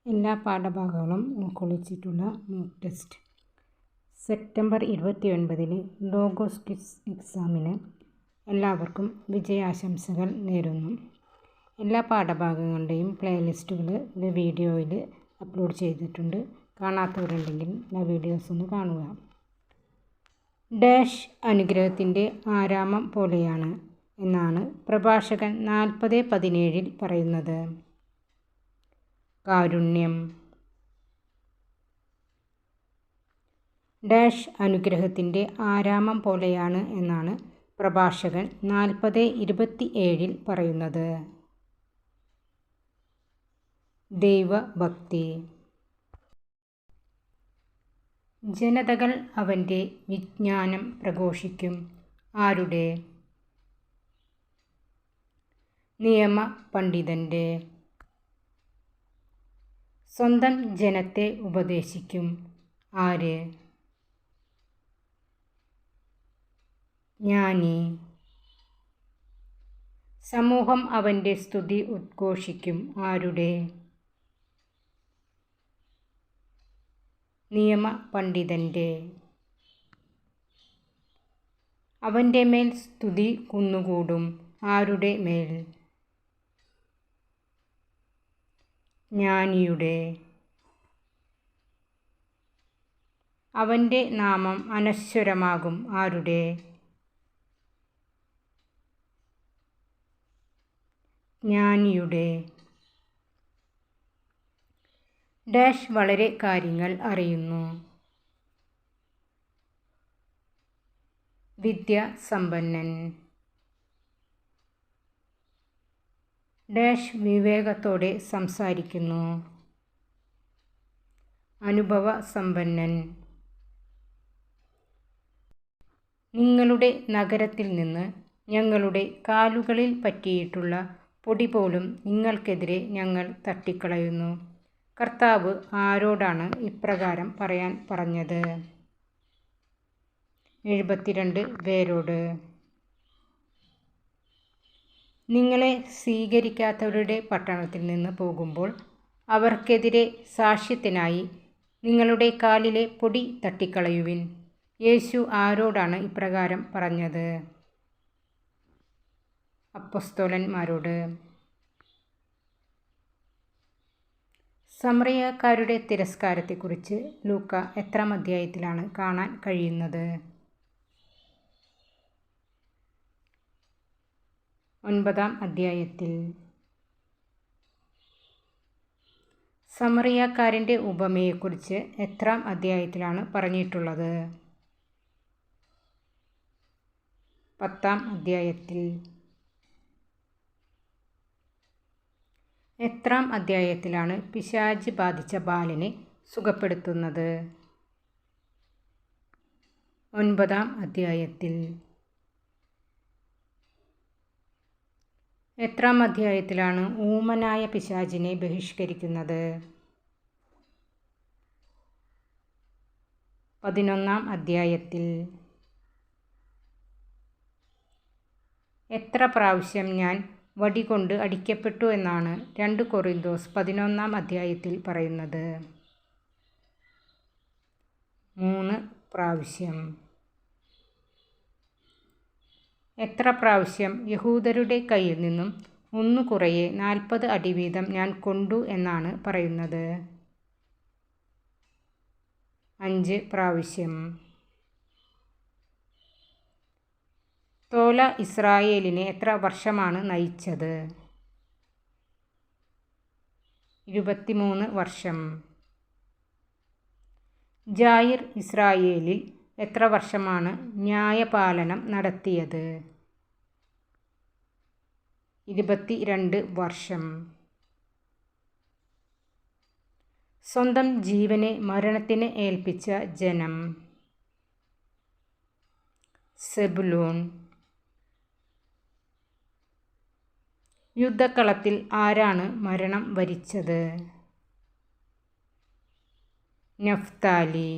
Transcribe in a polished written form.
എല്ലാ പാഠഭാഗങ്ങളും ഉൾക്കൊള്ളിച്ചിട്ടുള്ള mock test. September 29 Logos quiz എക്സാമിന് എല്ലാവർക്കും വിജയാശംസകൾ നേരുന്നു. എല്ലാ പാഠഭാഗങ്ങളുടെയും പ്ലേലിസ്റ്റുകൾ ഈ വീഡിയോയിൽ അപ്ലോഡ് ചെയ്തിട്ടുണ്ട്. കാണാത്തവരുണ്ടെങ്കിൽ ആ വീഡിയോസ് ഒന്ന് കാണുക. ഡാഷ് അനുഗ്രഹത്തിൻ്റെ ആരാമം പോലെയാണ് എന്നാണ് പ്രഭാഷകൻ 40:17 പറയുന്നത്. കാരുണ്യം. ഡാഷ് അനുഗ്രഹത്തിൻ്റെ ആരാമം പോലെയാണ് എന്നാണ് പ്രഭാഷകൻ 40:27 പറയുന്നത്. ദൈവഭക്തി. ജനതകൾ അവൻ്റെ വിജ്ഞാനം പ്രഘോഷിക്കും. ആരുടെ? നിയമ പണ്ഡിതൻ്റെ. സ്വന്തം ജനത്തെ ഉപദേശിക്കും. ആര്? ജ്ഞാനി. സമൂഹം അവൻ്റെ സ്തുതി ഉദ്ഘോഷിക്കും. ആരുടെ? നിയമ പണ്ഡിതൻ്റെ. അവൻ്റെ മേൽ സ്തുതി കുന്നുകൂടും. ആരുടെ മേൽ? ജ്ഞാനിയുടെ. അവൻ്റെ നാമം അനശ്വരമാകും. ആരുടെ? ജ്ഞാനിയുടെ. ഡാഷ് വളരെ കാര്യങ്ങൾ അറിയുന്നു. വിദ്യാസമ്പന്നൻ. ഡാഷ് വിവേകത്തോടെ സംസാരിക്കുന്നു. അനുഭവസമ്പന്നൻ. നിങ്ങളുടെ നഗരത്തിൽ നിന്ന് ഞങ്ങളുടെ കാലുകളിൽ പറ്റിയിട്ടുള്ള പൊടി പോലും നിങ്ങൾക്കെതിരെ ഞങ്ങൾ തട്ടിക്കളയുന്നു. കർത്താവ് ആരോടാണ് ഇപ്രകാരം പറയാൻ പറഞ്ഞത്? 72 പേരോട്. നിങ്ങളെ സ്വീകരിക്കാത്തവരുടെ പട്ടണത്തിൽ നിന്ന് പോകുമ്പോൾ അവർക്കെതിരെ സാക്ഷ്യത്തിനായി നിങ്ങളുടെ കാലിലെ പൊടി തട്ടിക്കളയുവിൻ. യേശു ആരോടാണ് ഇപ്രകാരം പറഞ്ഞത്? അപ്പൊസ്തലന്മാരോട്. സമറിയക്കാരുടെ തിരസ്കാരത്തെക്കുറിച്ച് ലൂക്ക എത്രാം അധ്യായത്തിലാണ് കാണാൻ കഴിയുന്നത്? 9-ാം അധ്യായത്തിൽ. സമറിയക്കാരൻ്റെ ഉപമയെക്കുറിച്ച് എത്രാം അധ്യായത്തിലാണ് പറഞ്ഞിട്ടുള്ളത്? 10-ാം അധ്യായത്തിൽ. എത്രാം അധ്യായത്തിലാണ് പിശാച് ബാധിച്ച ബാലനെ സുഖപ്പെടുത്തുന്നത്? 9-ാം അധ്യായത്തിൽ. എത്രാം അധ്യായത്തിലാണ് ഊമനായ പിശാചിനെ ബഹിഷ്കരിക്കുന്നത്? 11-ാം അധ്യായത്തിൽ. എത്ര പ്രാവശ്യം ഞാൻ വടികൊണ്ട് അടിക്കപ്പെട്ടു എന്നാണ് 2 കൊറിന്തോസ് 11-ാം അധ്യായത്തിൽ പറയുന്നത്? 3 പ്രാവശ്യം. എത്ര പ്രാവശ്യം യഹൂദരുടെ കയ്യിൽ നിന്നും 1 കുറയെ 40 അടി വീതം ഞാൻ കൊണ്ടു എന്നാണ് പറയുന്നത്? 5 പ്രാവശ്യം. തോല ഇസ്രായേലിനെ എത്ര വർഷമാണ് നയിച്ചത്? 23 വർഷം. ജായിർ ഇസ്രായേലിൽ എത്ര വർഷമാണ് ന്യായപാലനം നടത്തിയത്? 22 വർഷം. സ്വന്തം ജീവനെ മരണത്തിന് ഏൽപ്പിച്ച ജനം? സെബുലൂൺ. യുദ്ധക്കളത്തിൽ ആരാണ് മരണം വരിച്ചത്? നഫ്താലി.